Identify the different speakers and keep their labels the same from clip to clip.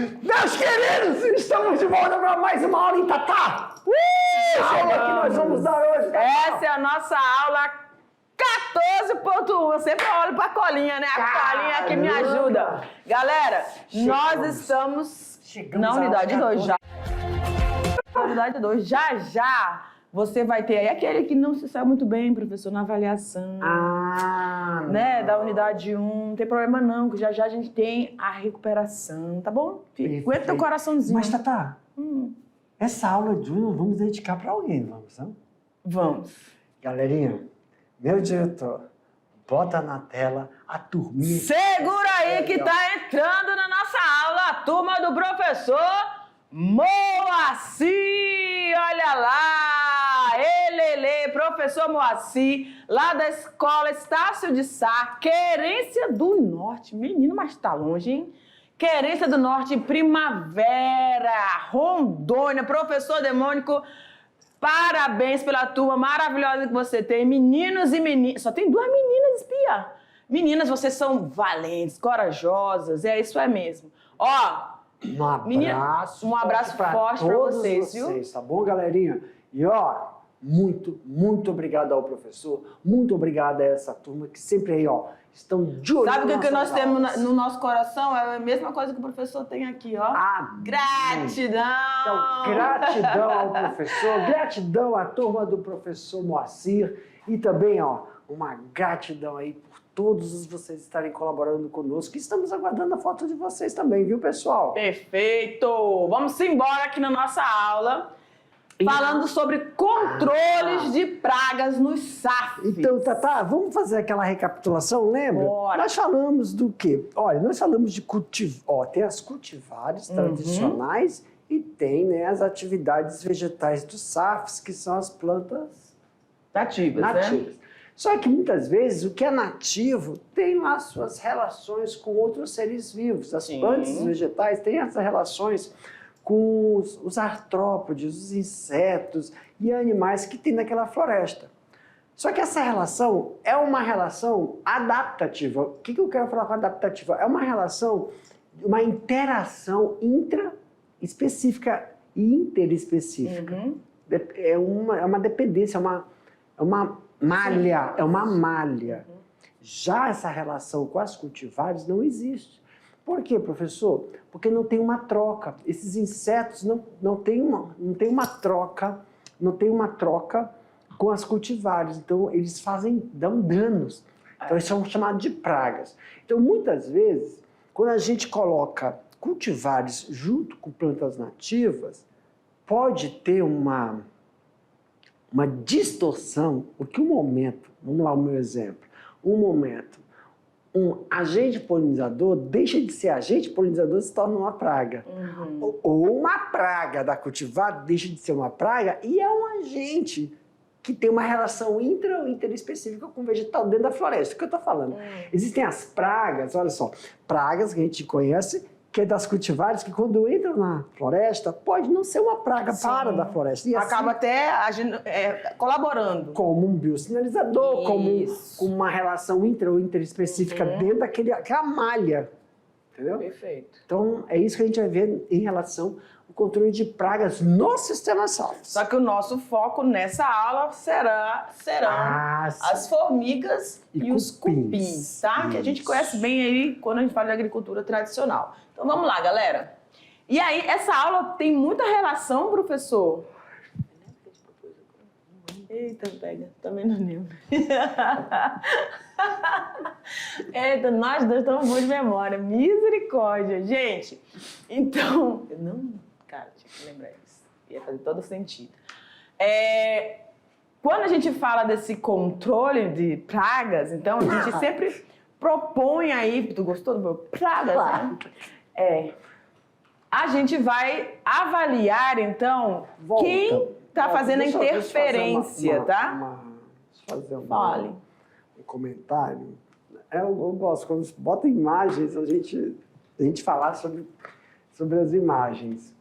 Speaker 1: Meus queridos, estamos de volta para mais uma aula em Tatá. Aula que nós vamos dar hoje. Tatá.
Speaker 2: Essa é a nossa aula 14.1. Eu sempre olho para a colinha, né? A colinha que me ajuda. Galera, nós estamos na unidade 2 já. Na unidade 2, já. Você vai ter aí aquele que não se saiu muito bem, professor, na avaliação. Né? Da unidade 1. Não tem problema não, que já a gente tem a recuperação, tá bom? Aguenta teu coraçãozinho.
Speaker 1: Mas, Tatá, essa aula de hoje nós vamos dedicar para alguém, vamos, não?
Speaker 2: Vamos.
Speaker 1: Galerinha, meu diretor, bota na tela a turminha.
Speaker 2: Segura aí que tá entrando na nossa aula a turma do professor Moacir. Olha lá, professor Moacir, lá da Escola Estácio de Sá, Querência do Norte. Menino, mas tá longe, hein? Querência do Norte, Primavera, Rondônia. Professor Demônico, parabéns pela turma maravilhosa que você tem. Meninos e meninas, só tem 2 meninas, espia. Meninas, vocês são valentes, corajosas, isso é mesmo. Ó, um abraço forte para vocês, viu?
Speaker 1: Tá bom, galerinha? E ó, muito obrigado ao professor, muito obrigado a essa turma que sempre aí, ó, estão de olho.
Speaker 2: Sabe o que nós temos no nosso coração? É a mesma coisa que o professor tem aqui, ó. Gratidão!
Speaker 1: Então, gratidão ao professor, gratidão à turma do professor Moacir e também, ó, uma gratidão aí por todos vocês estarem colaborando conosco, que estamos aguardando a foto de vocês também, viu, pessoal?
Speaker 2: Perfeito! Vamos embora aqui na nossa aula, falando sobre controles de pragas nos SAFs.
Speaker 1: Então, Tatá, vamos fazer aquela recapitulação, lembra?
Speaker 2: Bora.
Speaker 1: Nós falamos do quê? Olha, nós falamos de tem as cultivares tradicionais e tem, né, as atividades vegetais dos SAFs, que são as plantas
Speaker 2: nativas. Né?
Speaker 1: Só que muitas vezes o que é nativo tem lá suas relações com outros seres vivos. As plantas vegetais têm essas relações com os artrópodes, os insetos e animais que tem naquela floresta. Só que essa relação é uma relação adaptativa. O que eu quero falar com adaptativa? É uma relação, uma interação intraespecífica e interespecífica. É uma dependência, é uma malha. Já essa relação com as cultivares não existe. Por quê, professor? Porque não tem uma troca. Esses insetos não tem uma troca com as cultivares. Então, eles dão danos. Então, eles são chamados de pragas. Então, muitas vezes, quando a gente coloca cultivares junto com plantas nativas, pode ter uma distorção, porque vamos lá o meu exemplo, um agente polinizador deixa de ser agente polinizador e se torna uma praga. Ou uma praga da cultivar deixa de ser uma praga e é um agente que tem uma relação intra ou interespecífica com o vegetal dentro da floresta. O que eu estou falando? Existem as pragas, olha só, pragas que a gente conhece, que é das cultivares, que quando entram na floresta, pode não ser uma praga da floresta. E
Speaker 2: acaba até agindo, colaborando.
Speaker 1: Como um biosinalizador, com uma relação intra ou interespecífica dentro daquela malha. Entendeu?
Speaker 2: Perfeito.
Speaker 1: Então, é isso que a gente vai ver em relação ao controle de pragas no sistema SAF.
Speaker 2: Só que o nosso foco nessa aula serão as formigas e os cupins, tá? Que a gente conhece bem aí quando a gente fala de agricultura tradicional. Então vamos lá, galera. E aí, essa aula tem muita relação, professor? Eita, pega, também não lembro. Eita, nós dois estamos bons de memória. Misericórdia, gente. Então, cara, tinha que lembrar isso. Ia fazer todo sentido. Quando a gente fala desse controle de pragas, então a gente sempre propõe aí, tu gostou do meu pragas?
Speaker 1: Claro.
Speaker 2: Né? A gente vai avaliar, então, quem está fazendo a interferência, tá?
Speaker 1: Deixa eu fazer
Speaker 2: Fale.
Speaker 1: Um comentário. Eu gosto, quando bota imagens, a gente falar sobre as imagens.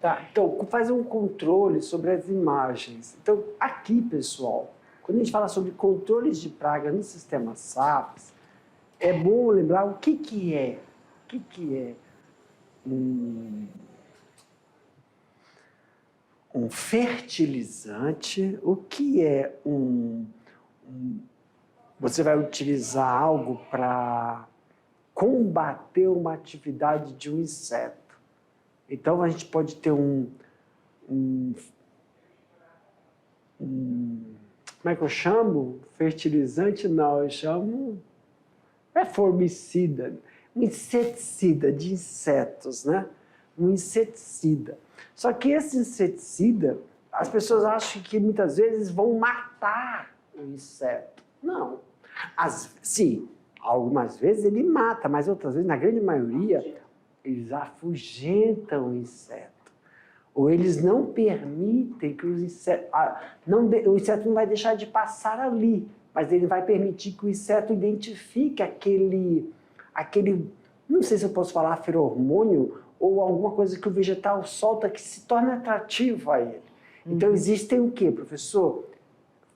Speaker 1: Tá, então, faz um controle sobre as imagens. Então, aqui, pessoal, Quando a gente fala sobre controles de praga no sistema SAFs, é bom lembrar o que é um fertilizante, o que é você vai utilizar algo para combater uma atividade de um inseto. Então, a gente pode ter como é que eu chamo? Fertilizante? Não, eu chamo... É formicida, um inseticida de insetos, né? Um inseticida. Só que esse inseticida, as pessoas acham que muitas vezes vão matar o inseto. Não. Sim, algumas vezes ele mata, mas outras vezes, na grande maioria, eles afugentam o inseto. Ou eles não permitem que os insetos... o inseto não vai deixar de passar ali, mas ele vai permitir que o inseto identifique aquele não sei se eu posso falar feromônio, ou alguma coisa que o vegetal solta que se torna atrativo a ele. Então, existem o quê, professor?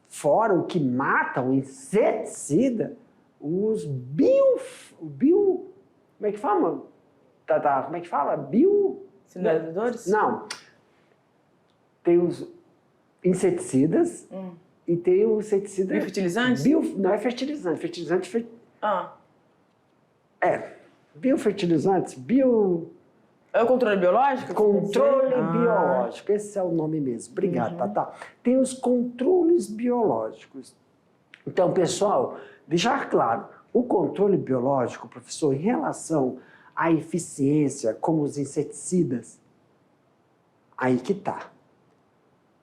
Speaker 1: Fora o que mata, o inseticida, os como é que fala? Como é que fala?
Speaker 2: Sinalizadores?
Speaker 1: Não. Tem os inseticidas e tem o inseticida...
Speaker 2: Biofertilizantes?
Speaker 1: Não é fertilizante. Biofertilizantes,
Speaker 2: É o controle biológico?
Speaker 1: Controle biológico, esse é o nome mesmo. Obrigado, Tata. Tem os controles biológicos. Então, pessoal, deixar claro, o controle biológico, professor, em relação à eficiência, como os inseticidas, aí que tá.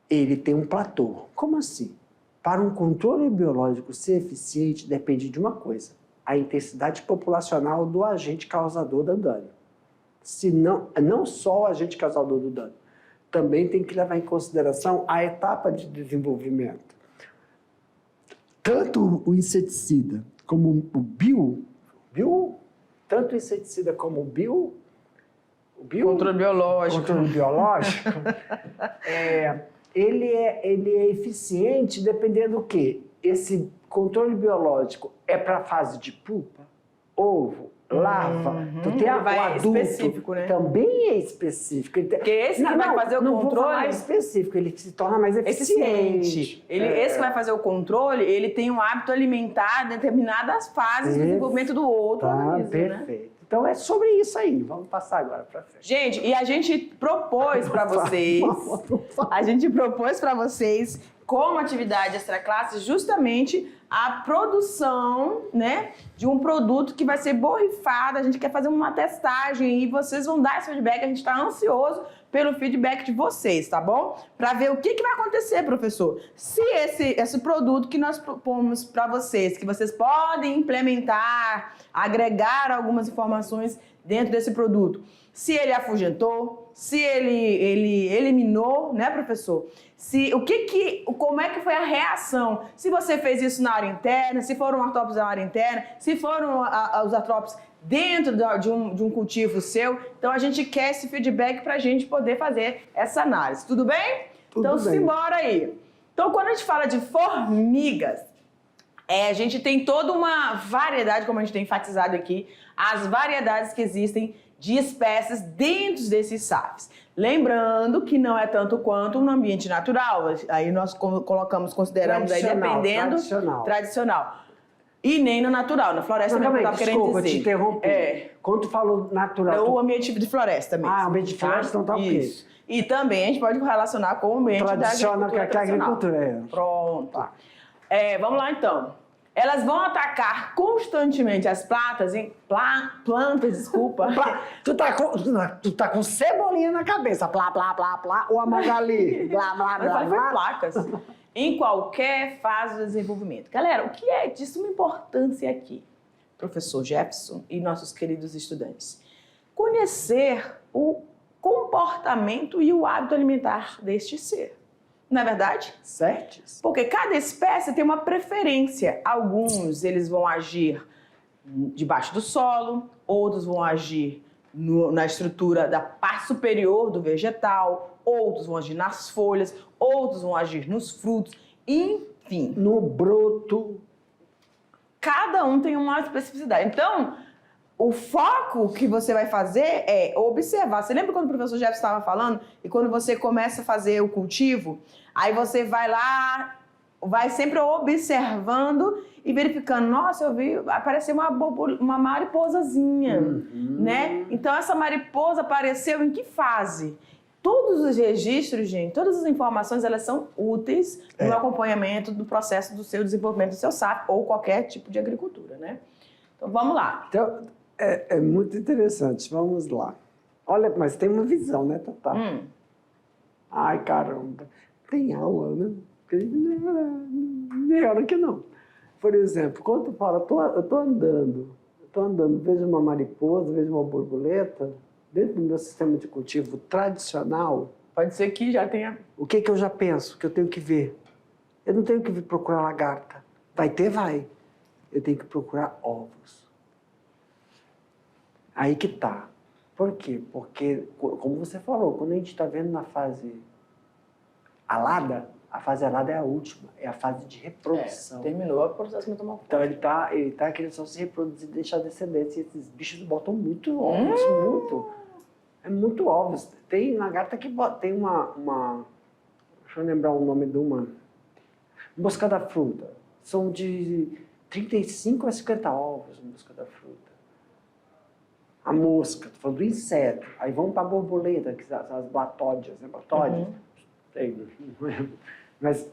Speaker 1: Ele tem um platô. Como assim? Para um controle biológico ser eficiente, depende de uma coisa: a intensidade populacional do agente causador do dano. Se não só o agente causador do dano, também tem que levar em consideração a etapa de desenvolvimento. Tanto o inseticida como o tanto o inseticida como o
Speaker 2: controle biológico.
Speaker 1: Ele é eficiente dependendo do quê? Esse controle biológico é para a fase de pupa, ovo, larva. Então, tem o adulto,
Speaker 2: específico, né?
Speaker 1: também é específico.
Speaker 2: Porque esse que vai fazer o controle...
Speaker 1: É específico, ele se torna mais eficiente.
Speaker 2: Esse que vai fazer o controle, ele tem um hábito alimentar em determinadas fases do desenvolvimento do outro organismo,
Speaker 1: perfeito.
Speaker 2: Né?
Speaker 1: Então, é sobre isso aí. Vamos passar agora para frente.
Speaker 2: Gente, e a gente propôs para vocês... como atividade extraclasse, justamente a produção, né, de um produto que vai ser borrifado. A gente quer fazer uma testagem e vocês vão dar esse feedback. A gente está ansioso pelo feedback de vocês, tá bom? Para ver o que vai acontecer, professor. Se esse produto que nós propomos para vocês, que vocês podem implementar, agregar algumas informações dentro desse produto, se ele afugentou, se ele eliminou, né, professor? Como é que foi a reação? Se você fez isso na área interna, se foram artrópodes na área interna, se foram os artrópodes dentro de um cultivo seu. Então, a gente quer esse feedback para a gente poder fazer essa análise. Tudo bem? Então, simbora aí. Então, quando a gente fala de formigas, a gente tem toda uma variedade, como a gente tem enfatizado aqui, as variedades que existem de espécies dentro desses SAFs. Lembrando que não é tanto quanto no ambiente natural. Aí nós consideramos aí dependendo... Tradicional. E nem no natural, na floresta mesmo, eu estava querendo dizer.
Speaker 1: Te interromper. Quando tu falou natural...
Speaker 2: O ambiente de floresta mesmo.
Speaker 1: O ambiente de floresta, então tá o quê?
Speaker 2: Isso. E também a gente pode relacionar com o ambiente
Speaker 1: tradicional,
Speaker 2: da
Speaker 1: agricultura.
Speaker 2: Pronto. Tá. Vamos lá, então. Elas vão atacar constantemente as plantas, desculpa.
Speaker 1: Tu tá com cebolinha na cabeça, plá, plá, plá, plá, ou a Magali, blá, blá, blá, blá.
Speaker 2: Placas. Em qualquer fase do desenvolvimento. Galera, o que é de suma importância aqui? Professor Jefferson e nossos queridos estudantes. Conhecer o comportamento e o hábito alimentar deste ser. Não é verdade?
Speaker 1: Certo.
Speaker 2: Porque cada espécie tem uma preferência. Alguns, eles vão agir debaixo do solo, outros vão agir na estrutura da parte superior do vegetal, outros vão agir nas folhas, outros vão agir nos frutos. Enfim.
Speaker 1: No broto.
Speaker 2: Cada um tem uma especificidade. Então, o foco que você vai fazer é observar. Você lembra quando o professor Jefferson estava falando? E quando você começa a fazer o cultivo, aí você vai lá, vai sempre observando e verificando. Nossa, eu vi, apareceu uma mariposazinha, né? Então, essa mariposa apareceu em que fase? Todos os registros, gente, todas as informações, elas são úteis no acompanhamento do processo do seu desenvolvimento do seu SAF ou qualquer tipo de agricultura, né? Então, vamos lá.
Speaker 1: Então, é muito interessante. Vamos lá. Olha, mas tem uma visão, né, Tatá? Ai, caramba. Tem aula, né? Nem hora que não. Por exemplo, quando tu fala, eu tô andando, vejo uma mariposa, vejo uma borboleta, dentro do meu sistema de cultivo tradicional,
Speaker 2: Pode ser que já tenha...
Speaker 1: o que eu já penso que eu tenho que ver? Eu não tenho que vir procurar lagarta. Vai ter, vai. Eu tenho que procurar ovos. Aí que tá. Por quê? Porque, como você falou, quando a gente está vendo na fase alada, a fase alada é a última, é a fase de reprodução.
Speaker 2: Terminou o processo metamorfótico.
Speaker 1: Então ele tá querendo só se reproduzir e deixar descendência. E esses bichos botam muito ovos, muito. É muito ovos. Tem lagarta que tem uma... Deixa eu lembrar o nome de uma. Mosca da fruta. São de 35 a 50 ovos, mosca da fruta. A mosca, tô falando do inseto. Aí vamos para a borboleta, que são as batódias, né? Batódias. Tem, não lembro. Mas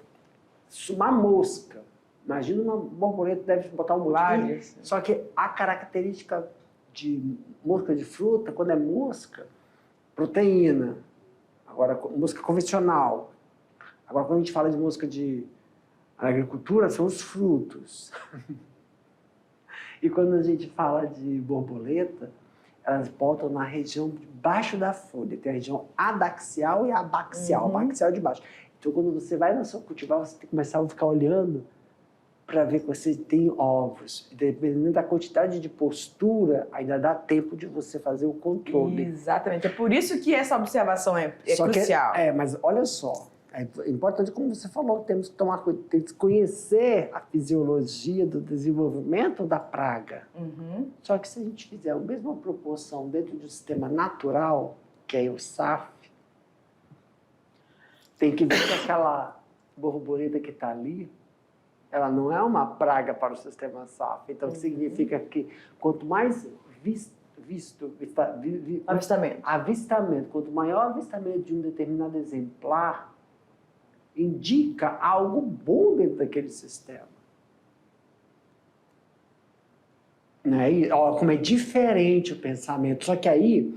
Speaker 1: uma mosca. Imagina uma borboleta, deve botar um monte. Só que a característica de mosca de fruta, quando é mosca, proteína. Agora, mosca convencional. Agora, quando a gente fala de mosca de agricultura, são os frutos. E quando a gente fala de borboleta, elas botam na região de baixo da folha. Tem a região adaxial e abaxial. Abaxial é de baixo. Então, quando você vai na sua cultivar, você tem que começar a ficar olhando para ver que você tem ovos. Dependendo da quantidade de postura, ainda dá tempo de você fazer o controle.
Speaker 2: Exatamente. É por isso que essa observação é crucial.
Speaker 1: Mas olha só, é importante, como você falou, temos que conhecer a fisiologia do desenvolvimento da praga. Só que se a gente fizer a mesma proporção dentro de um sistema natural, que é o SAF, tem que ver que aquela borboleta que está ali, ela não é uma praga para o sistema SAF. Então, significa que quanto mais avistamento, quanto maior avistamento de um determinado exemplar, indica algo bom dentro daquele sistema. Né? E, ó, como é diferente o pensamento. Só que aí,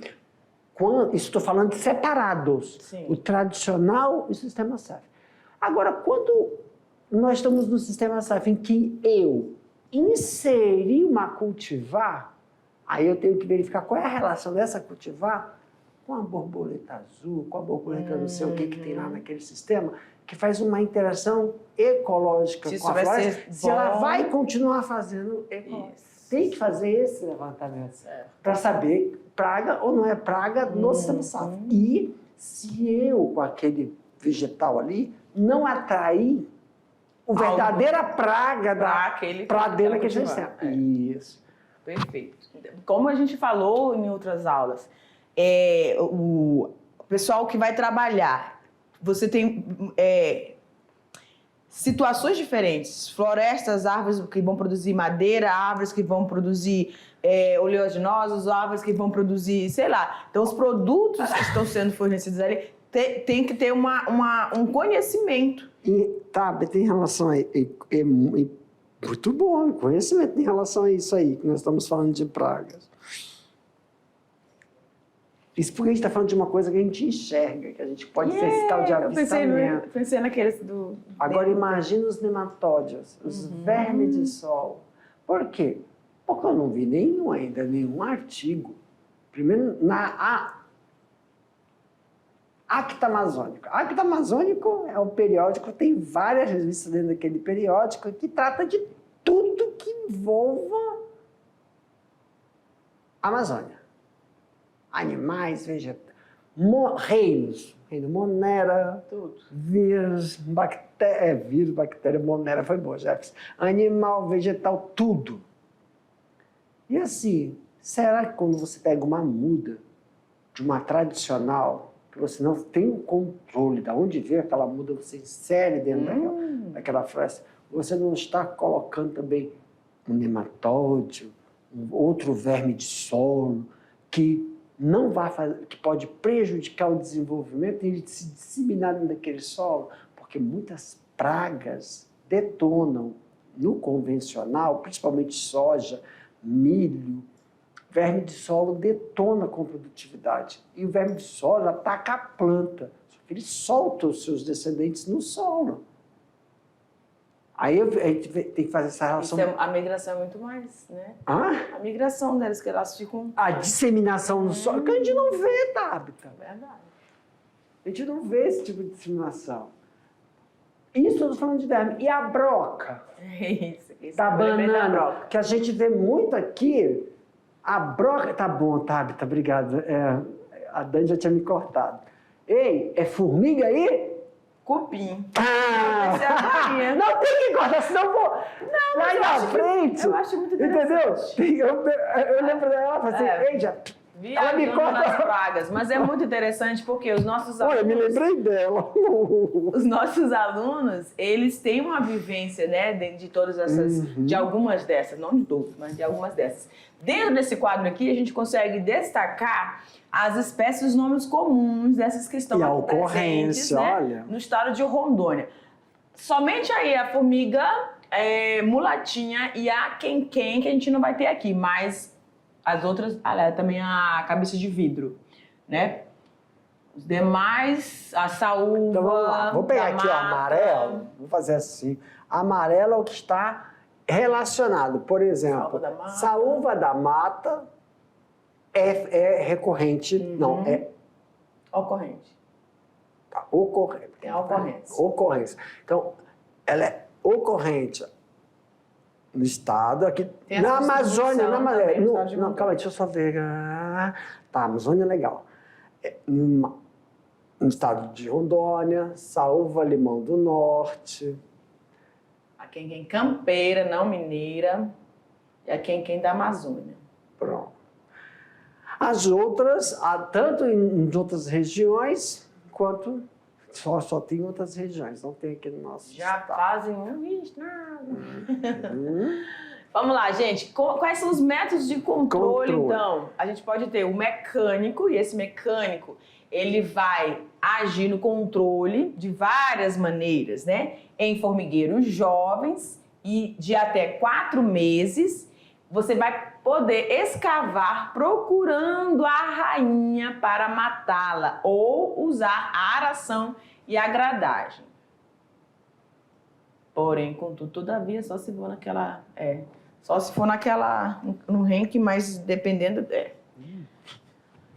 Speaker 1: isso estou falando de separados.
Speaker 2: Sim.
Speaker 1: O tradicional e o sistema SAF. Agora, quando nós estamos no sistema SAF em que eu inseri uma cultivar, aí eu tenho que verificar qual é a relação dessa cultivar com a borboleta azul, com a borboleta não sei o que tem lá naquele sistema, que faz uma interação ecológica com a floresta, se ela vai continuar fazendo tem que fazer esse levantamento para saber praga ou não é praga no sistema SAF. E se eu, com aquele vegetal ali, não atrair a verdadeira praga para dentro daquele sistema. Isso.
Speaker 2: Perfeito. Como a gente falou em outras aulas, o pessoal que vai trabalhar, você tem situações diferentes, florestas, árvores que vão produzir madeira, árvores que vão produzir oleaginosos, árvores que vão produzir, sei lá. Então, os produtos que estão sendo fornecidos ali tem que ter um conhecimento.
Speaker 1: E, tem relação a... muito bom, conhecimento em relação a isso aí, que nós estamos falando de pragas. Isso porque a gente está falando de uma coisa que a gente enxerga, que a gente pode ser esse tal de avistamento.
Speaker 2: Eu pensei naqueles do...
Speaker 1: Agora, imagina os nematóides, os vermes de sol. Por quê? Porque eu não vi nenhum artigo. Primeiro, na Acta Amazônica. Acta Amazônico é um periódico, tem várias revistas dentro daquele periódico que trata de tudo que envolva a Amazônia. Animais, vegetais. reinos. Reino Monera,
Speaker 2: Tudo.
Speaker 1: vírus, bactéria, Monera foi boa, Jefferson. Animal, vegetal, tudo. E assim, será que quando você pega uma muda de uma tradicional, que você não tem o controle de onde veio aquela muda, você insere dentro daquela floresta, você não está colocando também um nematóide, um outro verme de solo, que não vai fazer, que pode prejudicar o desenvolvimento e se disseminar dentro daquele solo, porque muitas pragas detonam no convencional, principalmente soja, milho. Verme de solo detona com produtividade. E o verme de solo ataca a planta. Só que ele solta os seus descendentes no solo. Aí a gente tem que fazer essa relação.
Speaker 2: A migração é muito mais, né?
Speaker 1: Hã?
Speaker 2: A migração delas, que elas ficam...
Speaker 1: A disseminação no solo, que a gente não vê, Tabita.
Speaker 2: Verdade.
Speaker 1: A gente não vê esse tipo de disseminação. Isso eu estou falando de verme. E a broca?
Speaker 2: Isso
Speaker 1: Da
Speaker 2: é o elemento da
Speaker 1: banana,
Speaker 2: broca.
Speaker 1: que a gente vê muito aqui. A broca... Tá bom, Tabita, obrigado. A Dani já tinha me cortado. Ei, é formiga aí?
Speaker 2: Cupim.
Speaker 1: Ah!
Speaker 2: Essa é a farinha.
Speaker 1: Não tem que cortar, senão eu vou lá na frente.
Speaker 2: Eu acho muito interessante.
Speaker 1: Entendeu? Eu lembro dela, ela falou assim, Eija, ela me
Speaker 2: Viajando nas
Speaker 1: corta.
Speaker 2: pragas. Mas é muito interessante porque os nossos
Speaker 1: Olha,
Speaker 2: alunos...
Speaker 1: me lembrei dela.
Speaker 2: Os nossos alunos, eles têm uma vivência, né, de todas essas, de algumas dessas, não de todas, mas de algumas dessas. Dentro desse quadro aqui, a gente consegue destacar as espécies, os nomes comuns dessas que estão
Speaker 1: E a
Speaker 2: aqui presentes,
Speaker 1: ocorrência,
Speaker 2: né,
Speaker 1: olha.
Speaker 2: no estado de Rondônia. Somente aí a formiga mulatinha e a quem-quem que a gente não vai ter aqui, mas as outras, também a cabeça de vidro, né? Os demais, a saúva.
Speaker 1: Então vamos lá, vou pegar aqui o
Speaker 2: mata.
Speaker 1: amarelo, vou fazer assim. Amarelo é o que está relacionado. Por exemplo, saúva da mata é recorrente, não, é
Speaker 2: Ocorrente.
Speaker 1: tá, ocorrente.
Speaker 2: Tem a ocorrência.
Speaker 1: Ocorrência. Então, ela é ocorrente no estado, aqui
Speaker 2: Tem
Speaker 1: na
Speaker 2: essa
Speaker 1: Amazônia,
Speaker 2: distribuição
Speaker 1: na Amazônia.
Speaker 2: também no estado de
Speaker 1: Não,
Speaker 2: Rondônia.
Speaker 1: calma aí, deixa eu só ver. Tá, Amazônia é legal. No estado de Rondônia, Saúva Limão do Norte.
Speaker 2: A quem campeira, não mineira. E a quem da Amazônia.
Speaker 1: Pronto. As outras, tanto em outras regiões, quanto só tem em outras regiões, não tem aqui no nosso
Speaker 2: Já
Speaker 1: estado.
Speaker 2: fazem nada. Vamos lá, gente. Quais são os métodos de controle, então? A gente pode ter o mecânico, e esse mecânico, ele vai agir no controle de várias maneiras, né? Em formigueiros jovens e de até 4 meses, você vai poder escavar procurando a rainha para matá-la ou usar a aração e a gradagem. Porém, contudo, todavia, só se for naquela... Só se for no ranking, mas dependendo...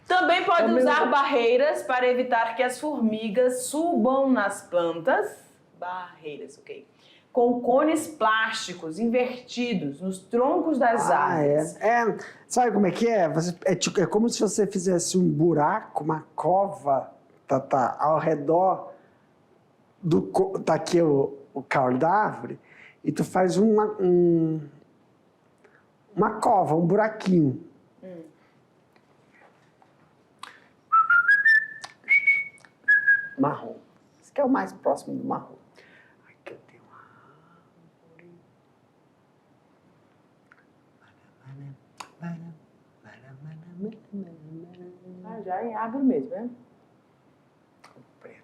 Speaker 2: Também pode usar barreiras para evitar que as formigas subam nas plantas. Barreiras, ok. Com cones plásticos invertidos nos troncos das árvores.
Speaker 1: Sabe como é que é? É como se você fizesse um buraco, uma cova, ao redor tá aqui o caule da árvore, e tu faz uma cova, um buraquinho. Marrom. Esse aqui é o mais próximo do marrom. Aqui eu tenho uma
Speaker 2: árvore. Já em árvore mesmo, né?
Speaker 1: Preto.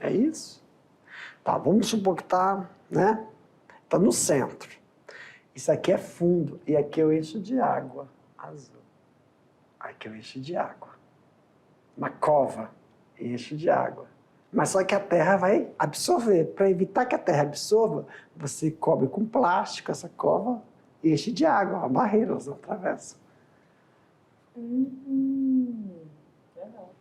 Speaker 1: É isso? Tá, vamos supor que tá, né? Tá no centro. Isso aqui é fundo e aqui eu encho de água azul. Aqui eu encho de água. Uma cova e encho de água. Mas só que a terra vai absorver. Para evitar que a terra absorva, você cobre com plástico essa cova e enche de água. Uma barreira, elas não atravessam.
Speaker 2: Legal.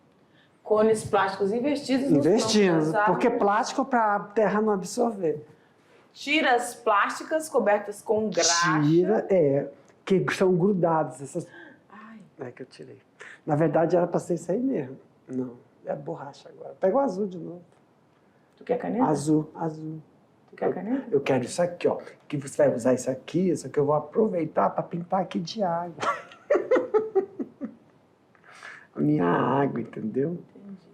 Speaker 2: Cones plásticos investidos nos
Speaker 1: Investindo,
Speaker 2: troncos das
Speaker 1: porque
Speaker 2: árvores.
Speaker 1: plástico para a terra não absorver.
Speaker 2: Tiras plásticas cobertas com graxa.
Speaker 1: Que são grudadas. Essas...
Speaker 2: Ai.
Speaker 1: É que eu tirei. Na verdade, era para ser isso aí mesmo. Não, é borracha agora. Pega o azul de novo.
Speaker 2: Tu quer caneta?
Speaker 1: Azul.
Speaker 2: Tu quer caneta?
Speaker 1: Eu quero isso aqui, ó. Que você vai usar isso aqui eu vou aproveitar para pintar aqui de água. A minha água, entendeu?
Speaker 2: Entendi.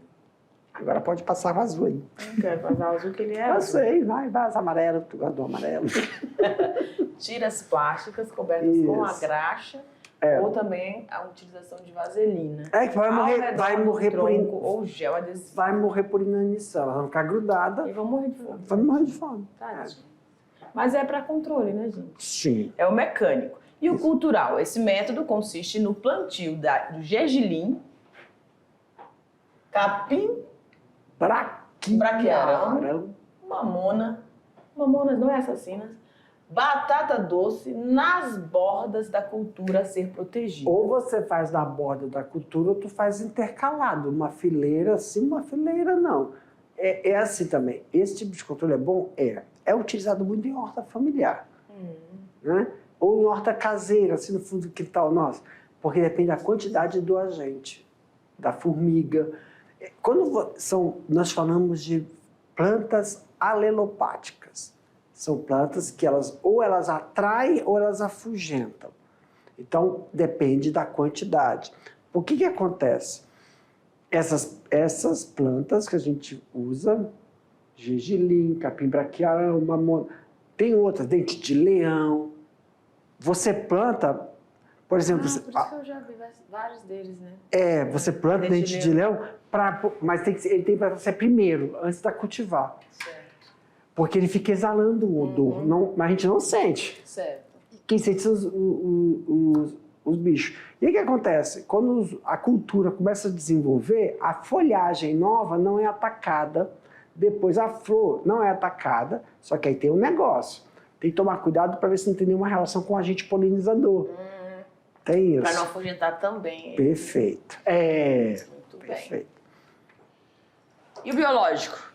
Speaker 1: Agora pode passar o azul aí.
Speaker 2: Não quero passar o azul que ele é.
Speaker 1: Eu sei, vai as amarelo, tu gosta do amarelo.
Speaker 2: Tiras plásticas cobertas com a graxa. Ou também a utilização de vaselina.
Speaker 1: É que vai morrer por
Speaker 2: ou gel adesivo.
Speaker 1: Vai morrer por inanição, elas vão ficar grudadas.
Speaker 2: E vão morrer de fome.
Speaker 1: Vai morrer de fome.
Speaker 2: Tadinho. Mas é para controle, né, gente?
Speaker 1: Sim.
Speaker 2: É o mecânico. E o cultural? Esse método consiste no plantio do gergelim, capim, braquiarão, mamonas não é assassinas, batata doce nas bordas da cultura a ser protegida.
Speaker 1: Ou você faz na borda da cultura ou tu faz intercalado, uma fileira sim, uma fileira não. É assim também. Esse tipo de controle é bom? É utilizado muito em horta familiar. Né? Ou em horta caseira, assim no fundo do quintal nosso. Porque depende da quantidade do agente, da formiga. Nós falamos de plantas alelopáticas. São plantas que elas atraem ou elas afugentam. Então, depende da quantidade. O que acontece? Essas plantas que a gente usa, gergelim, capim braquiarão, mamona, tem outras, dente de leão. Você planta, por exemplo...
Speaker 2: por isso que eu já vi vários deles, né?
Speaker 1: Você planta dente de leão, mas ele tem para ser primeiro, antes da cultivar.
Speaker 2: Certo.
Speaker 1: Porque ele fica exalando o odor, mas a gente não sente.
Speaker 2: Certo.
Speaker 1: Quem sente são os bichos. E o que acontece? Quando a cultura começa a desenvolver, a folhagem nova não é atacada, depois a flor não é atacada, só que aí tem um negócio. Tem que tomar cuidado para ver se não tem nenhuma relação com o agente polinizador. Tem isso.
Speaker 2: Para não afugentar também.
Speaker 1: Perfeito.
Speaker 2: Muito
Speaker 1: perfeito.
Speaker 2: bem. E o biológico?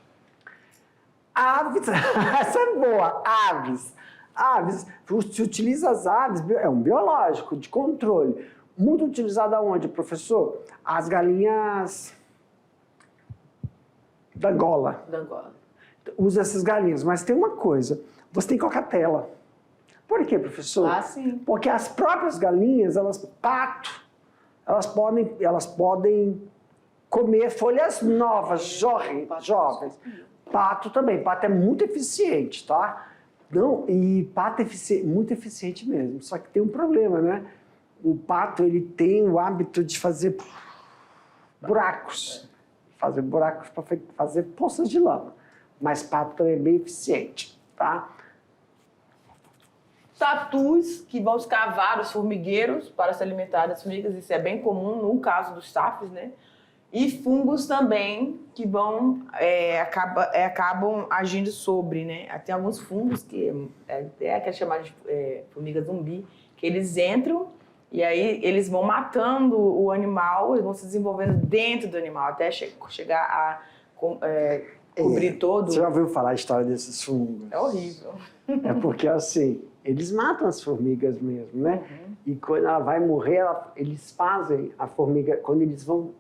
Speaker 1: Aves, essa é boa, aves, se utiliza as aves, é um biológico de controle, muito utilizado aonde, professor? As galinhas da Angola. Usa essas galinhas, mas tem uma coisa, você tem que colocar tela. Por quê, professor?
Speaker 2: Sim.
Speaker 1: Porque as próprias galinhas, elas podem comer folhas novas, jovens. Pato também. Pato é muito eficiente, tá? Não, e pato é muito eficiente mesmo. Só que tem um problema, né? O pato, ele tem o hábito de fazer buracos. Fazer buracos para fazer poças de lama. Mas pato também é bem eficiente, tá?
Speaker 2: Tatus, que vão escavar os formigueiros para se alimentar das formigas. Isso é bem comum no caso dos safres, né? E fungos também, que vão, acabam agindo sobre, né? Tem alguns fungos que é chamado de formiga zumbi, que eles entram e aí eles vão matando o animal, eles vão se desenvolvendo dentro do animal, até chegar a cobrir todo.
Speaker 1: Você já ouviu falar a história desses fungos?
Speaker 2: É horrível.
Speaker 1: É porque, assim, eles matam as formigas mesmo, né? E quando ela vai morrer, eles fazem a formiga, quando eles vão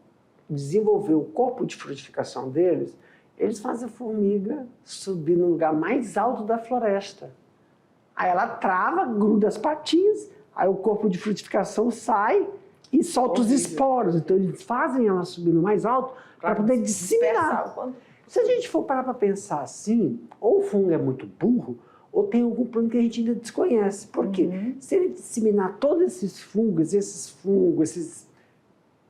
Speaker 1: desenvolver o corpo de frutificação deles, eles fazem a formiga subir no lugar mais alto da floresta. Aí ela trava, gruda as patinhas, aí o corpo de frutificação sai e solta os esporos. Então eles fazem ela subir no mais alto para poder disseminar. Se a gente for parar para pensar assim, ou o fungo é muito burro, ou tem algum plano que a gente ainda desconhece. Por quê? Se ele disseminar todos esses fungos, esses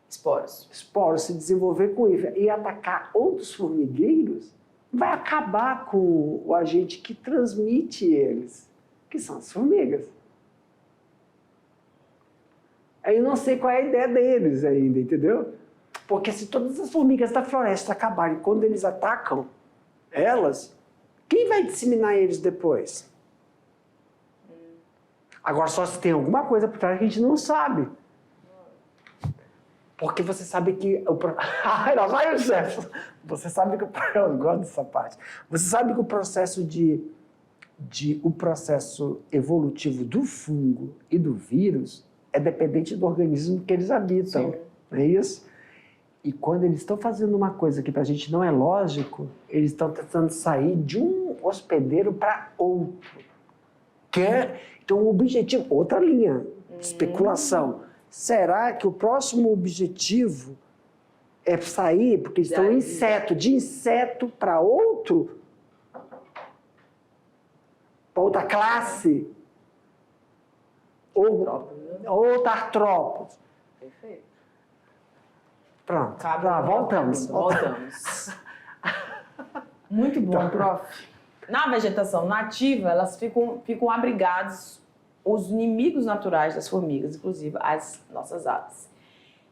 Speaker 1: esporos se desenvolver com ele e atacar outros formigueiros, vai acabar com o agente que transmite eles, que são as formigas. Aí eu não sei qual é a ideia deles ainda, entendeu? Porque se todas as formigas da floresta acabarem quando eles atacam elas, quem vai disseminar eles depois? Agora, só se tem alguma coisa por trás que a gente não sabe. Porque você sabe que... Lá vai o chefe! Você sabe que... Eu gosto dessa parte. Você sabe que o processo de o processo evolutivo do fungo e do vírus é dependente do organismo que eles habitam, não é isso? E quando eles estão fazendo uma coisa que para a gente não é lógico, eles estão tentando sair de um hospedeiro para outro. Então, o objetivo, outra linha de especulação. Será que o próximo objetivo é sair, porque eles estão de inseto para outro? Para outra classe? Outra artrópode.
Speaker 2: Perfeito.
Speaker 1: Pronto, voltamos.
Speaker 2: Muito bom, prof. Na vegetação nativa, elas ficam abrigadas os inimigos naturais das formigas, inclusive as nossas aves.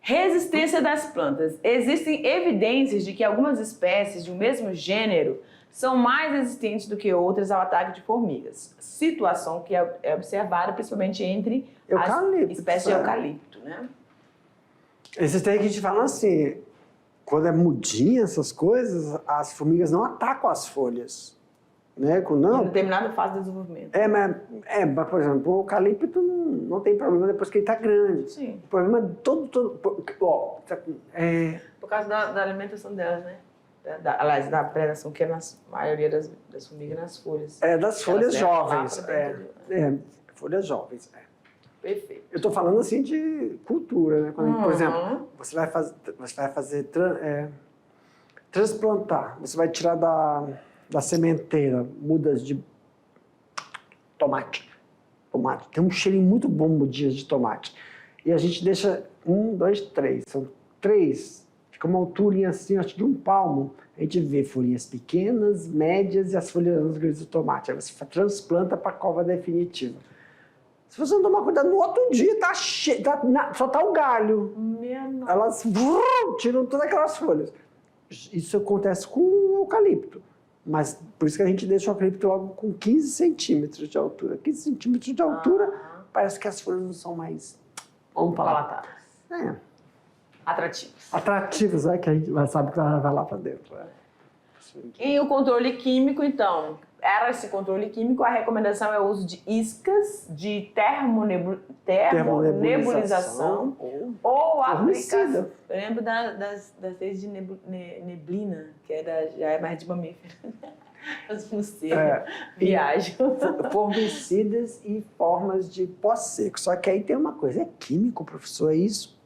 Speaker 2: Resistência das plantas. Existem evidências de que algumas espécies de um mesmo gênero são mais resistentes do que outras ao ataque de formigas. Situação que é observada principalmente entre as espécies de eucalipto, né?
Speaker 1: Esses tem que a gente fala assim, quando é mudinha essas coisas, as formigas não atacam as folhas. Né?
Speaker 2: Em determinada fase de desenvolvimento.
Speaker 1: Mas, por exemplo, o eucalipto não tem problema depois que ele está grande.
Speaker 2: Sim.
Speaker 1: O problema é
Speaker 2: por causa da alimentação delas, né? Aliás, da predação que é na maioria das formigas nas folhas.
Speaker 1: Das folhas jovens. Folhas jovens.
Speaker 2: Perfeito.
Speaker 1: Eu estou falando assim de cultura, né? Quando, por exemplo, você vai fazer transplantar, você vai tirar da sementeira mudas de tomate. Tem um cheirinho muito bom mudinhas de tomate. E a gente deixa 1, 2, 3. São 3. Fica uma alturinha assim, acho que de um palmo. A gente vê folhinhas pequenas, médias e as folhas grandes do tomate. Aí você transplanta para a cova definitiva. Se você não tomar cuidado, no outro dia tá cheio, só tá o galho. Elas tiram todas aquelas folhas. Isso acontece com o eucalipto. Mas por isso que a gente deixa o eucalipto logo com 15 centímetros de altura. 15 centímetros de altura, parece que as folhas não são mais, vamos falar, atrativas, que a gente sabe que ela vai lá para dentro.
Speaker 2: E o controle químico, então, era esse controle químico, a recomendação é o uso de iscas de termonebulização ou aplicação. Eu lembro das leis de neblina, que já é mais de mamífero. Os morcegos viajam.
Speaker 1: Formicidas e formas de pó seco. Só que aí tem uma coisa, é químico, professor, é isso?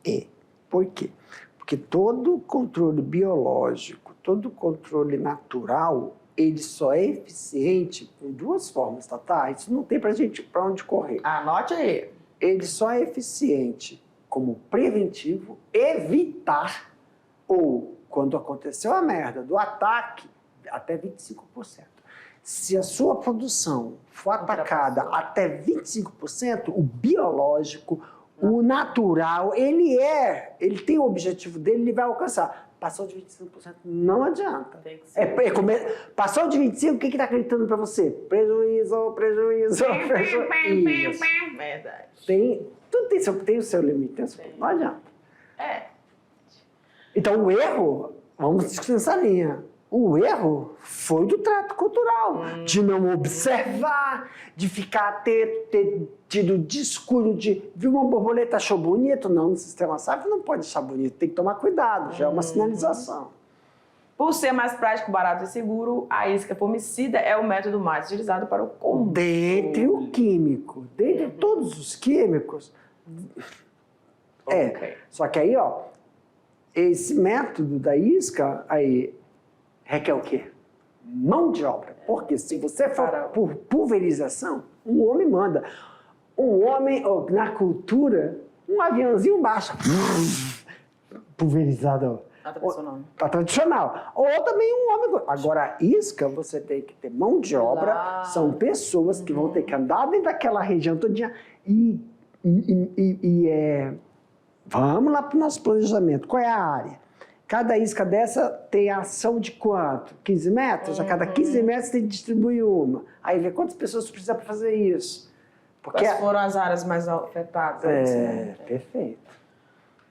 Speaker 1: Por quê? Porque todo controle biológico, todo controle natural, ele só é eficiente em 2 formas, tá? Isso não tem pra gente pra onde correr.
Speaker 2: Anote aí.
Speaker 1: Ele só é eficiente como preventivo, evitar, ou quando aconteceu a merda do ataque, até 25%. Se a sua produção for atacada até 25%, o biológico, o natural, ele tem o objetivo dele, ele vai alcançar. Passou de 25%, não adianta. Tem que ser. Passou de 25%, o que está gritando para você? Prejuízo. Verdade. Tudo tem o seu limite, não adianta. Então, o erro, vamos discutir essa linha. O erro foi do trato cultural, de não observar, de ficar, ter tido descuido de viu uma borboleta, achou bonito? Não, no sistema SAF não pode achar bonito, tem que tomar cuidado, já é uma sinalização.
Speaker 2: Por ser mais prático, barato e seguro, a isca formicida é o método mais utilizado para o controle.
Speaker 1: Dentre o químico, dentre todos os químicos, só que aí, esse método da isca, aí, requer o quê? Mão de obra. Porque se você for por pulverização, um homem manda. Um homem, na cultura, um aviãozinho baixo. Pulverizado. Tá tradicional. Ou também um homem... Agora, a isca, você tem que ter mão de obra. São pessoas que vão ter que andar dentro daquela região todinha. Vamos lá para o nosso planejamento. Qual é a área? Cada isca dessa tem ação de quanto? 15 metros? A cada 15 metros tem que distribuir uma. Aí vê quantas pessoas precisa para fazer isso.
Speaker 2: Quais foram as áreas mais afetadas?
Speaker 1: Perfeito.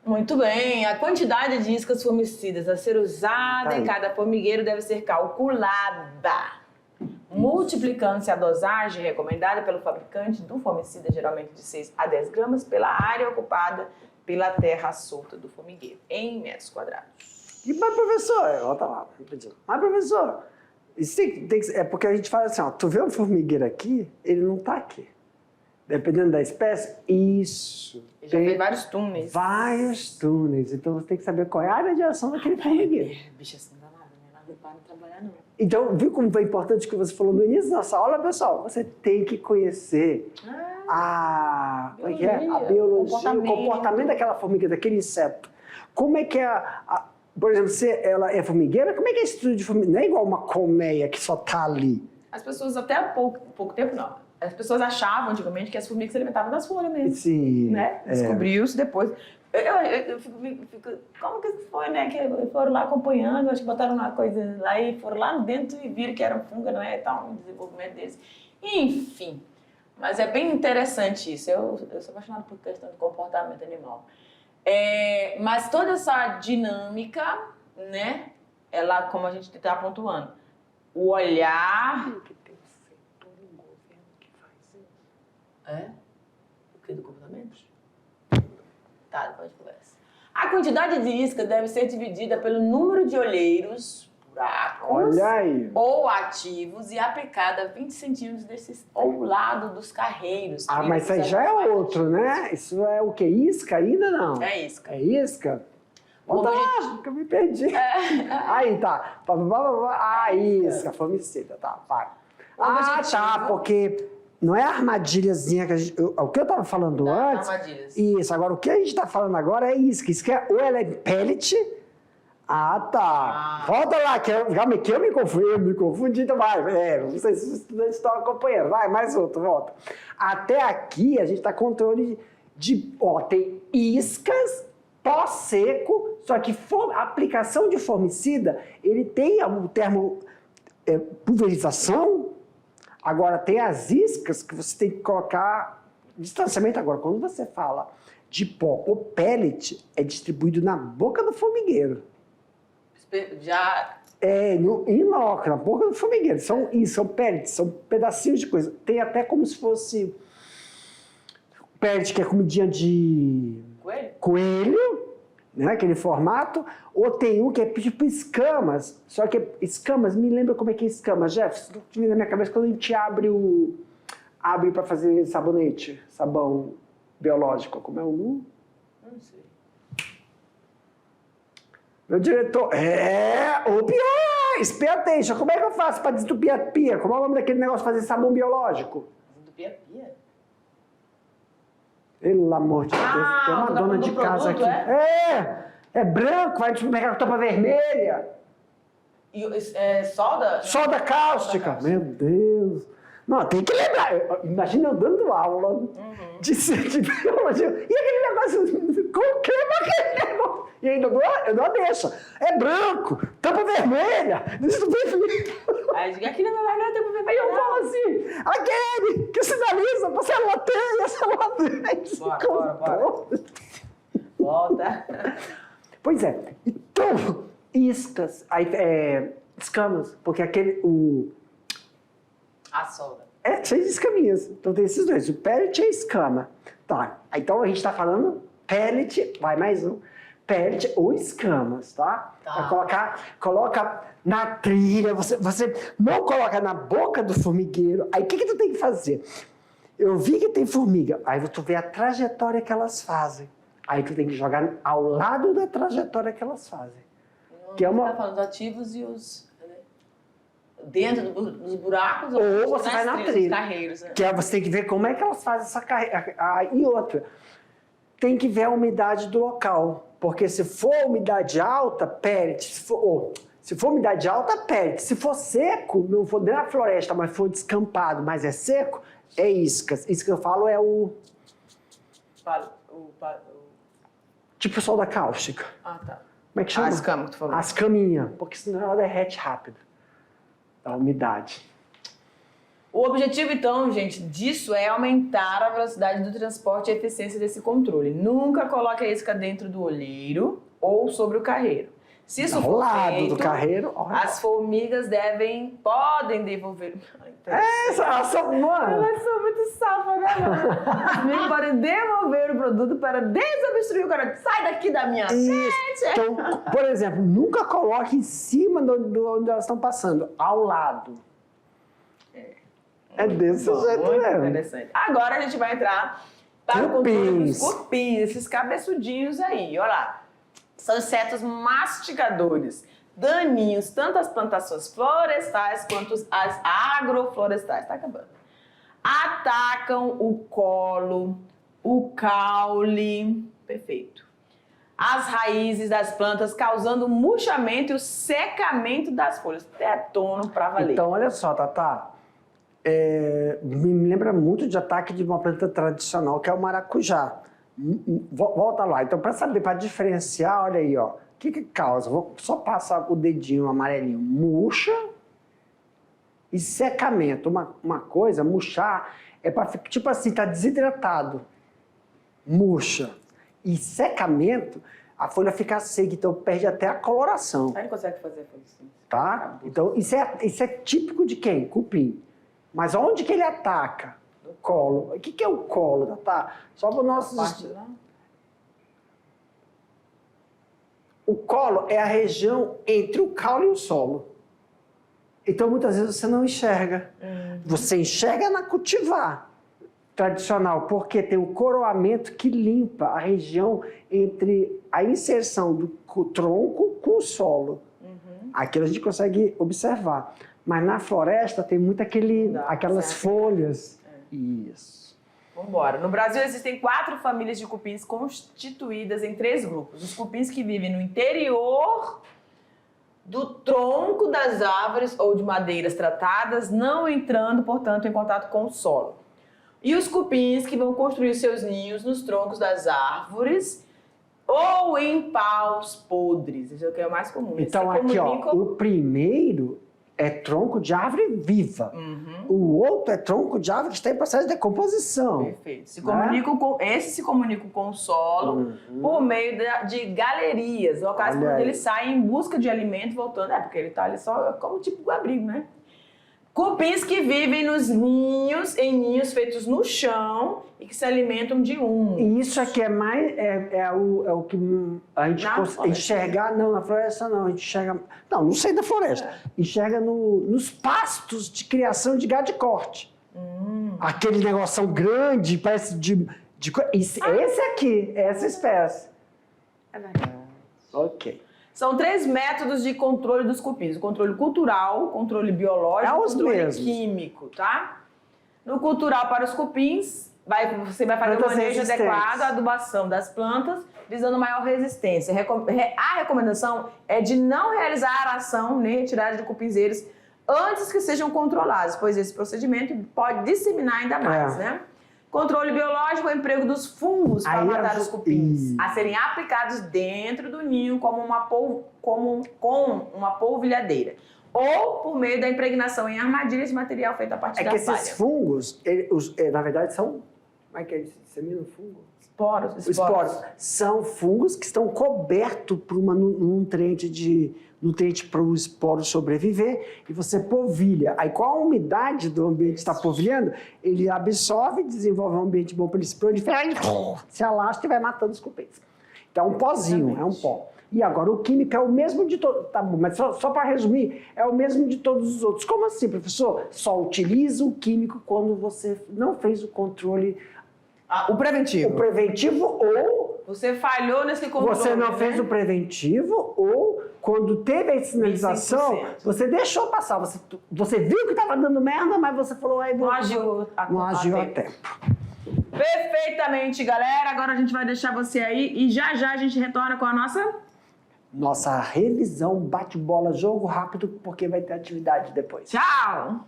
Speaker 2: Muito bem. A quantidade de iscas formicidas a ser usada em cada formigueiro deve ser calculada. multiplicando-se a dosagem recomendada pelo fabricante do formicida, geralmente de 6 a 10 gramas, pela área ocupada pela terra solta do formigueiro, em metros quadrados.
Speaker 1: Mas, professor, volta lá, mas, professor, isso é porque a gente fala assim, ó, tu vê um formigueiro aqui, ele não tá aqui. Dependendo da espécie, isso.
Speaker 2: Ele já fez vários túneis.
Speaker 1: Vários túneis. Então você tem que saber qual é a área de ação daquele formigueiro.
Speaker 2: Bicho, assim não dá nada, né? Nada para de trabalhar, não.
Speaker 1: Então, viu como foi importante o que você falou no início da nossa aula, pessoal? Você tem que conhecer a biologia, o comportamento daquela formiga, daquele inseto. Como é que por exemplo, se ela é formigueira, como é que é esse estudo de formigueira? Não é igual uma colmeia que só tá ali.
Speaker 2: As pessoas até há pouco tempo, não. As pessoas achavam antigamente que as formigas se alimentavam das folhas mesmo.
Speaker 1: Sim.
Speaker 2: Né? Descobriu-se depois. Eu fico, como que foi, né? Que foram lá acompanhando, acho que botaram uma coisa lá e foram lá dentro e viram que era um fungo, não é? Tal, um desenvolvimento deles. Enfim, mas é bem interessante isso. Eu sou apaixonada por questão de comportamento animal. Mas toda essa dinâmica, né? Ela, como a gente está pontuando, o olhar. O que do comportamento? Tá, depois a gente conversa. A quantidade de isca deve ser dividida pelo número de olheiros, buracos ou ativos e aplicada 20 centímetros desses ao lado dos carreiros.
Speaker 1: Mas isso aí já é outro, né? Isso é o quê? Isca ainda não?
Speaker 2: É isca.
Speaker 1: É isca? Volta lá, que eu me perdi. Aí, tá. Isca, formicida, tá, vai. Tá, porque... Não é a armadilhazinha que a gente... O que eu estava falando antes...
Speaker 2: Armadilhas.
Speaker 1: Isso. Agora, o que a gente está falando agora é isca. Isca ou ela é pellet... tá. Volta lá, que eu me confundi. Então vai. Não sei se os estudantes estão acompanhando. Vai, mais outro, volta. Até aqui, a gente está controle de... tem iscas, pó seco, só que a aplicação de formicida, ele tem o termo pulverização. Agora, tem as iscas que você tem que colocar distanciamento. Agora, quando você fala de pó ou pellet, é distribuído na boca do formigueiro.
Speaker 2: Já...
Speaker 1: Em loco, na boca do formigueiro. São pellets, são pedacinhos de coisa. Tem até como se fosse pellet, que é comidinha de coelho, né? Aquele formato. Ou tem um que é tipo escamas, só que escamas, me lembra como é que é escamas, Jeff? Isso vem na minha cabeça quando a gente abre para fazer sabonete, sabão biológico, como é o nome?
Speaker 2: Não sei.
Speaker 1: Meu diretor, o pior, pay attention, como é que eu faço para desentupir a pia? Como é o nome daquele negócio de fazer sabão biológico?
Speaker 2: Desentupir a pia?
Speaker 1: Pelo amor de Deus, tem uma dona de casa aqui. É branco, vai no supermercado com tampa vermelha.
Speaker 2: E solda?
Speaker 1: Soda cáustica. Meu Deus. Não, tem que lembrar. Imagina eu dando aula de biologia. E aquele negócio, crema aquele negócio. E ainda eu dou a deixa. É branco, tampa vermelha.
Speaker 2: Aí diga, aquele não vai dar tampa vermelha.
Speaker 1: Aí eu falo assim, aquele que sinaliza pra célula T e a célula B.
Speaker 2: Bora. Volta.
Speaker 1: Pois é. Então, iscas, escamas, porque
Speaker 2: a solda.
Speaker 1: Cheio de escaminhas. Então tem esses dois, o pellet e a escama. Tá, então a gente tá falando pellet, vai mais um, pellet ou escamas, tá? Coloca na trilha, você não coloca na boca do formigueiro. Aí o que tu tem que fazer? Eu vi que tem formiga, aí tu vê a trajetória que elas fazem. Aí tu tem que jogar ao lado da trajetória que elas fazem.
Speaker 2: Que é uma... Você tá falando dos ativos e os... dentro dos buracos
Speaker 1: ou você vai na trilha.
Speaker 2: Carreiros, né?
Speaker 1: Você tem que ver como é que elas fazem essa carreira. E outra, tem que ver a umidade do local. Porque se for umidade alta, pellet. Se for umidade alta, pellet. Se for seco, não for dentro da floresta, mas for descampado, mas é seco, é iscas. Isso que eu falo é o... Tipo solda cáustica.
Speaker 2: Ah, tá.
Speaker 1: Como é que chama?
Speaker 2: As camas que tu falou.
Speaker 1: As caminhas, porque senão ela derrete rápido. Da umidade.
Speaker 2: O objetivo, então, gente, disso é aumentar a velocidade do transporte e a eficiência desse controle. Nunca coloque a isca dentro do olheiro ou sobre o carreiro. Se isso
Speaker 1: Ao
Speaker 2: for
Speaker 1: lado
Speaker 2: feito,
Speaker 1: do carreiro.
Speaker 2: as formigas podem devolver.
Speaker 1: Elas são, mano.
Speaker 2: Elas são muito safas, né, mano? As formigas podem devolver o produto para desobstruir o cara. Sai daqui da minha frente!
Speaker 1: Então, por exemplo, nunca coloque em cima de onde elas estão passando, ao lado. É desse jeito
Speaker 2: Muito
Speaker 1: mesmo.
Speaker 2: interessante. Agora a gente vai entrar para o controle dos cupins, esses cabeçudinhos aí, olha lá. São insetos mastigadores, daninhos, tanto às plantações florestais quanto às agroflorestais. Tá acabando. Atacam o colo, o caule, perfeito, as raízes das plantas, causando murchamento e o secamento das folhas. Detonam pra valer.
Speaker 1: Então, olha só, Tatá. Me lembra muito de ataque de uma planta tradicional, que é o maracujá. Volta lá. Então, para saber, para diferenciar, olha aí, ó. O que causa? Vou só passar o dedinho amarelinho. Murcha e secamento. Uma coisa, murchar, é para ficar, tipo assim, tá desidratado. Murcha. E secamento, a folha fica seca, então perde até a coloração.
Speaker 2: A gente consegue fazer assim.
Speaker 1: Tá? Então, isso é típico de quem? Cupim. Mas onde que ele ataca? No colo. O que é o colo? Tá? Só para os nossos... O colo é a região entre o caule e o solo. Então, muitas vezes você não enxerga. Você enxerga na cultivar tradicional, porque tem o coroamento que limpa a região entre a inserção do tronco com o solo. Aquilo a gente consegue observar. Mas na floresta tem muito aquelas folhas. Isso.
Speaker 2: Vamos embora. No Brasil existem 4 famílias de cupins constituídas em 3 grupos. Os cupins que vivem no interior do tronco das árvores ou de madeiras tratadas, não entrando, portanto, em contato com o solo. E os cupins que vão construir seus ninhos nos troncos das árvores ou em paus podres. Isso é o que é o mais comum.
Speaker 1: Então aqui, ó, o primeiro é tronco de árvore viva. O outro é tronco de árvore que está em processo de decomposição.
Speaker 2: Perfeito. Esse se comunica com o solo por meio de galerias, locais onde ele sai em busca de alimento, voltando. Porque ele está ali só como tipo de abrigo, né? Cupins que vivem nos ninhos, em ninhos feitos no chão e que se alimentam de humus.
Speaker 1: E isso aqui é mais o que a gente enxergar. Não, na floresta não. A gente enxerga. Não sei da floresta. Enxerga nos pastos de criação de gado de corte. Aquele negoção grande, parece esse aqui, essa espécie.
Speaker 2: É verdade.
Speaker 1: Ok.
Speaker 2: São 3 métodos de controle dos cupins. O controle cultural, o controle biológico e o controle químico, tá? No cultural para os cupins, você vai fazer um manejo adequado à adubação das plantas, visando maior resistência. A recomendação é de não realizar a aração nem retirada de cupinzeiros antes que sejam controlados, pois esse procedimento pode disseminar ainda mais, né? Controle biológico é o emprego dos fungos para matar os cupins, a serem aplicados dentro do ninho com uma polvilhadeira, ou por meio da impregnação em armadilhas de material feito a partir da palha.
Speaker 1: Esses fungos, na verdade, são... Como é que é isso? Dissemina fungo?
Speaker 2: Esporos.
Speaker 1: São fungos que estão cobertos por um nutriente para o esporo sobreviver, e você polvilha. Aí, com a umidade do ambiente que está polvilhando, ele absorve, desenvolve um ambiente bom para ele se proliferar, e se alastra e vai matando os cupins. Então, é um pozinho, é um pó. E agora, o químico é o mesmo de todos. Tá bom, mas só para resumir, é o mesmo de todos os outros. Como assim, professor? Só utiliza o químico quando você não fez o controle...
Speaker 2: O preventivo.
Speaker 1: O preventivo ou...
Speaker 2: Você falhou nesse controle.
Speaker 1: Você não fez o preventivo ou quando teve a sinalização,
Speaker 2: 25%.
Speaker 1: você deixou passar. Você viu que estava dando merda, mas você falou...
Speaker 2: Não agiu
Speaker 1: a tempo.
Speaker 2: Perfeitamente, galera. Agora a gente vai deixar você aí e já a gente retorna com a
Speaker 1: nossa revisão, bate-bola, jogo rápido, porque vai ter atividade depois.
Speaker 2: Tchau!